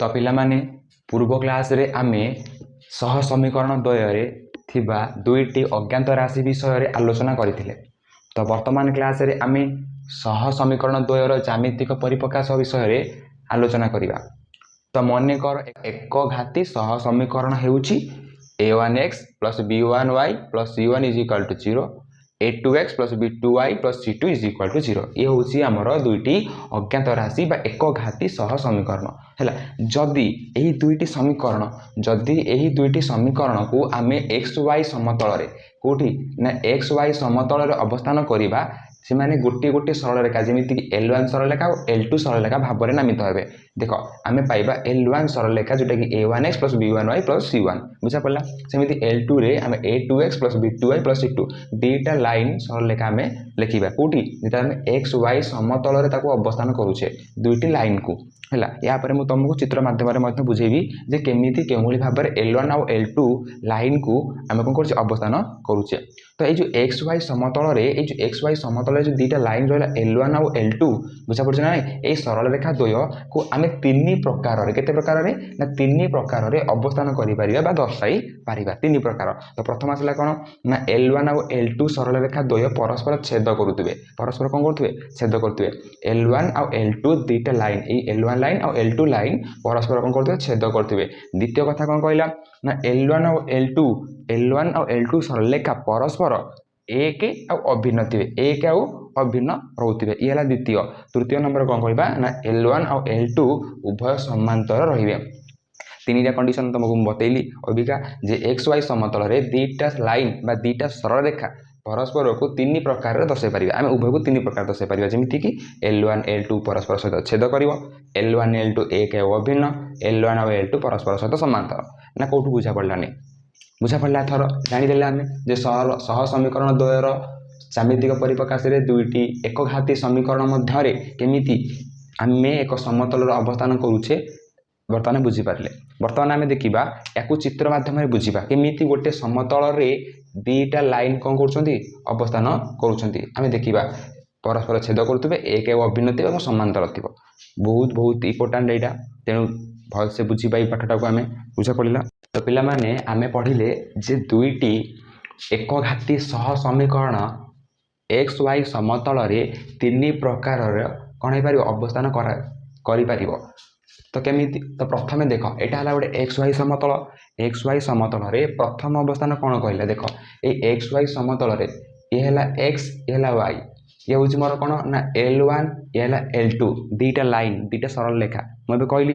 तो पिला माने पूर्व क्लास रे आमे सह समीकरण द्वय थिबा दुईटी अज्ञात राशि विषय रे आलोचना करथिले। तो वर्तमान क्लास रे आमे सह समीकरण द्वयर ज्यामितिक परिप्रकाश विषय रे आलोचना करिबा। तो मन कर एक घाती सह समीकरण हेउची a1x plus b1y plus c1 is equal to 0, a2x plus b2y plus c2 is equal to 0। ये होची हमर दुईटी अज्ञात राशि बा एक घाती सह समीकरण हैला। जदि एही दुईटी समीकरण को आमे xy समतल रे कोठी ना xy समतल रे अवस्थान करिबा से माने गोटे गोटे सरल रेखा जेमिति L1 सरल रेखा और L2 सरल रेखा भाव में नामित हेबे। देखो आमे पाइबा L1 सरल रेखा जोटा कि a1x plus b1y plus c1 बुझा पड़ला। सेमिति L2 रे आमे a2x plus b2y plus c2 दीटा line सरल रेखा आमे लिखिबा कोठी जेटा आमे xy समतल रे ताको अवस्थान करूछे दुईटी लाइन को हैला। या पर मु तुमको चित्र माध्यम रे मध्य बुझेबी जे केमिति केमोली भाव में L1 और L2 लाइन को आमे कोन करछ अवस्थान करूछे। तो ये जो xy समतल रे ये जो xy समतल रे जो दीटा लाइन रहला L1 और L2 बुझा पड़छ ना ए सरल रेखा द्वय को आमे तीन प्रकार रे केते प्रकार रे ना तीन प्रकार रे अवस्थान करि परिबा बा दर्शाई परिबा तीन प्रकार। तो प्रथम आसला कोन ना L1 और L2 सरल रेखा द्वय परस्पर छेद करूतबे परस्पर कोन करथबे छेद करथबे L1 और L2 दीटा लाइन ए L1 लाइन और L2 लाइन परस्पर कोन करथबे छेद करथबे। द्वितीय कथा कोन कहला ना L1 और L2 सरल रेखा परस्पर एक और अभिन्न थिबे एक और अभिन्न रहउथिबे ये हला द्वितीय। तृतीय नंबर कोन कहबा ना L1 और L2 उभय समांतर रहिबे। तीनटा कंडीशन तुमको बतैली अबिका जे xy समतल रे दीटा लाइन बा दीटा सरल रेखा परस्पर को तीन प्रकार रे दर्शाई परिबा। आमे उभय को तीन प्रकार दर्शाई परिबा जेमिति कि L1 L2 परस्पर सहित छेद करिवो L1 L2 एक और अभिन्न L1 और L2 परस्पर सहित समांतर ना कोठु बुझा पड़लानी बुझा पड़ला थर जानि देला आमे जे सह समीकरण द्वयर ज्यामितिक परिप्रकाश रे दुईटी एक घाती समीकरण मध्य रे केमिति आमे एक समतल रो अवस्थान करूछे वर्तमान बुझी पारले। वर्तमान आमे देखिबा याकू चित्र माध्यम रे बुझिबा केमिति गोटे समतल रे दीटा लाइन कोन करूछंती अवस्थान करूछंती। आमे देखिबा परस्पर छेद करूतबे एक और अभिन्न थिबे और समांतर थिबो बहुत इंपोर्टेंट एटा तेनु भल से बुझी पाई पाठटा को आमे बुझा पड़िला। तो पिला माने आमे पढ़िले जे दुईटी एक घाती सह समीकरण xy समतल रे तीन प्रकार कोन हे पारिबो अवस्थान करि पारिबो। तो केमिति तो प्रथमे देखो एटा हला गोटे xy समतल रे प्रथम अवस्थान कोन कहले देखो ए xy समतल रे ये हला x ये हला y ये होची मोर कोन ना L1 ये हला L2 दीटा लाइन दीटा सरल रेखा मैं कहली